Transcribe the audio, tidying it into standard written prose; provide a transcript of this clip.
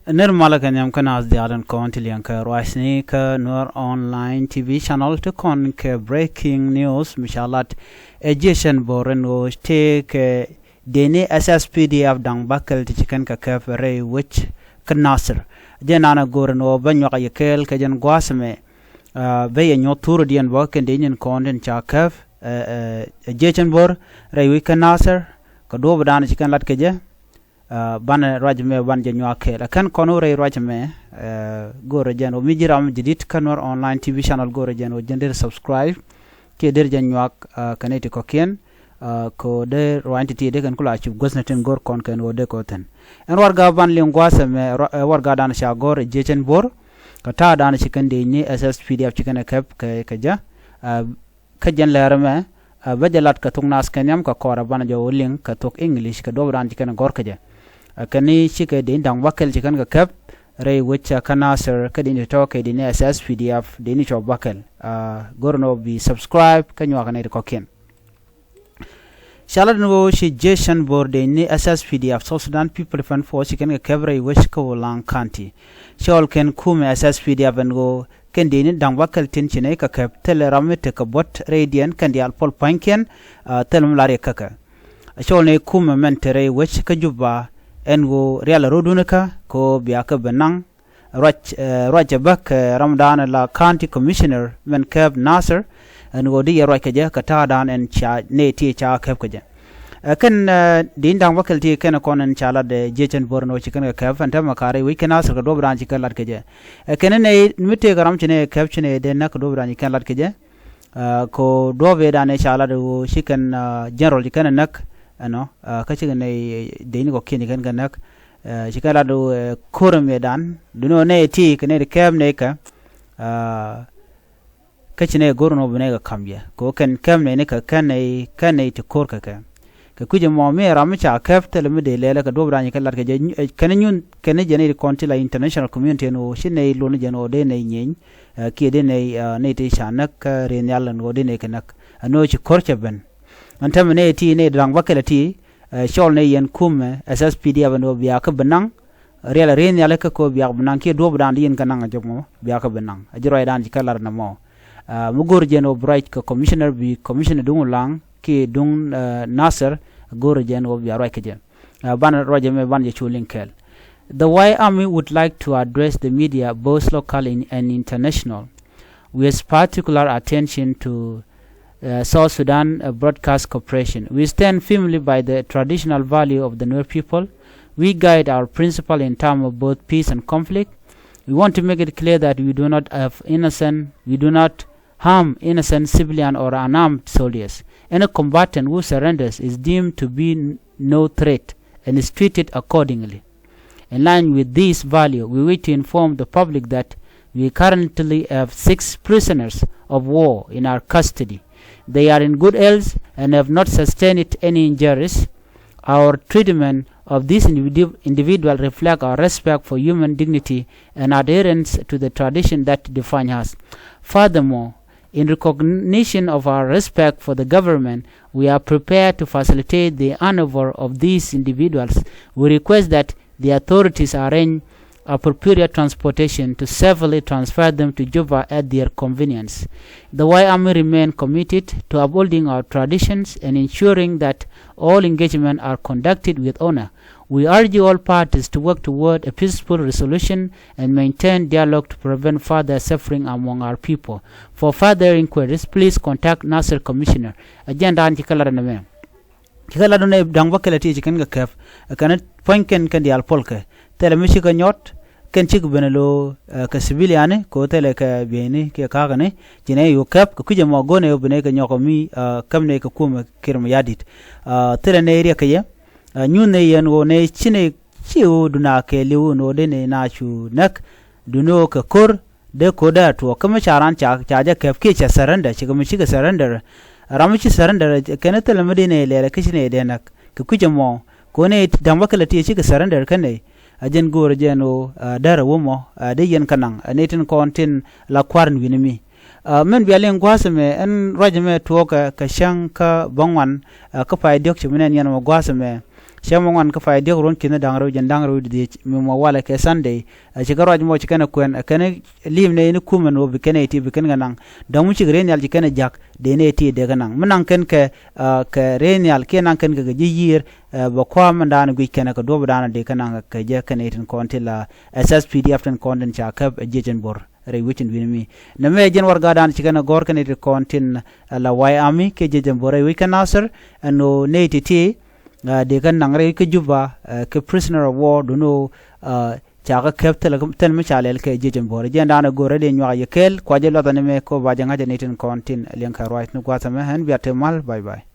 Nirmala kanyam kana azdiadan kontilian ka roisni ka Nuer online TV channel to con ke breaking news mishalat ejeshan boreno take Dëcni SSPDF dang bakal ti chicken ka kafere which knasser jenana gorno banyo ka yekel ka jen gwasme be nyo turu dien bo ken den konden cha kaf ejeshan bor re wi knasser ka do badan chicken lat ke je ban rajme ban je nyoake la kan kono re rajme gore jen o mijiram jidit kanor online TV channel gore jen o jender subscribe ke der jen nyoak kaneti ko ken ko de roantiti de kan kula chu gosnaten gor kon kan o de ko ten en warga ban lingwasa me warga dan sha gor jechen bor ka ta dan chikan de ni SSPDF chikan kap ka ja ka jen lerme bajalat ka thoknath kenyam ka kora ban jo link ka tok english ka dobran chikan gor ka ja kani chike de dang wakel chikan ka kap re wicha kanasir ka din to ke din SSPDF de ni cho wakel gorno bi subscribe kanyo ka ne ko ken Shalat no shi jeshan board ni SSPDF South Sudan People Fund for chicken kevre wish ko lang county shol ken kuumɛ SSPDF and go ken din dang wakal tin chine ka kap teleramite ka bot radian kan dial pol panken telum lare kaka shol ne kuumɛ mentere wish ka juba en go real rodunaka ko biaka benang rajabak Ramadan la county commissioner men kab Nasser and go di yaro kaje kata dan en cha ne ti cha kap kaje kan din dang wakal ti ken konen chala de jechen borno chikan kap fanta makare we ken asar do branch kan lat kaje ken ne mite garam chine kap chine de nak do branch kan lat kaje ko do be dan chala do chikan general chikan nak ano ka chikan ne de ni ko ken kan nak chikala do korum medan duno ne ti ken ne kap ne ka kachine gorno bune ga kamye ko kan kam ne ka kanai to kor ka kuje mo me ramcha capital me de lele ka dobra ni kala ka kan nyun kan je konti la international community no shine lo ne jeno de ne nyen ki de ne te shanak re nyal no de ne kanak ano chi korcha ben antam ne ti ne drang bakala ti shol ne yen kuumɛ SSPDF no biya ka benang real re nyal ka ko biya benang ki do bran yin kananga jomo biya ka benang ajiro dan kala na mo mugor jeno bright ka commissioner bi commissioner dung lang ki dung Nasser gor jeno bi arai ke ban roje me ban je chulinkel the Y Army would like to address the media both local and international with particular attention to South Sudan Broadcast Corporation. We stand firmly by the traditional value of the Nuer people. We guide our principle in terms of both peace and conflict. We want to make it clear that we do not harm innocent civilian or unarmed soldiers. Any combatant who surrenders is deemed to be no threat and is treated accordingly. In line with this value, we wish to inform the public that we currently have 6 prisoners of war in our custody. They are in good health and have not sustained any injuries. Our treatment of this individual reflects our respect for human dignity and adherence to the tradition that defines us. Furthermore, in recognition of our respect for the government, we are prepared to facilitate the handover of these individuals. We request that the authorities arrange appropriate transportation to safely transfer them to Juba at their convenience. The Y Army remain committed to upholding our traditions and ensuring that all engagements are conducted with honor. We urge all parties to work toward a peaceful resolution and maintain dialogue to prevent further suffering among our people. For further inquiries, please contact Nasser Commissioner. Agenda anti-color na me. Kikala do ne dang wakala ti chikan ga kaf kana poinken kan dial polka tele mi chika nyot ken chik benelo ka civiliane ko tele ka bieni ke ka gane jine yo kap ku kuje mo gone yo bene ka nyoko mi kamne ka kuumɛ kirma yadit tele ne ria ka ye nyune yen wo ne chine chiu duna ke liu no de ne na chu nak duno ka kor de ko da to kama charan cha ja kaf ke cha saranda chi kama chi ka surrender ramichi surrender kene tele medine le kishine de nak ku kuje mo ko ne dang wakala ti chi ka surrender kane ajen gor jeno dara womo de yen kanang netin kontin la kwarn winimi men bialen gwasame en rajame to ka shanka bangwan ka pay diok chimenen yan mo gwasame shamongan ka fayde ron kina dangro jandangro de mo wala ke sunday ci garoj mo ci kana kwen kana limne ni kumen wo bikene ti biken ganang damu ci ren yal ci kana jak de ne ti de ganang menang ken ke ren yal ke nan ken ga yir ba kwa mandana gwi kana ka do dana de kana ka je kana tin kontila SSPDF tan konten cha ka jejen bor re witin winmi na me jen warga dan ci kana gor kana kontin la way ami ke jejen bor re wikan nasir no ne ti de kan nangre ke juba ke prisoner of war do no chaga capital tel mi chalel ke jejen bor je ndana gore de nywa yekel kwa je lota ne me ko ba janga je netin kontin len ka right no kwata me hen biate mal bye bye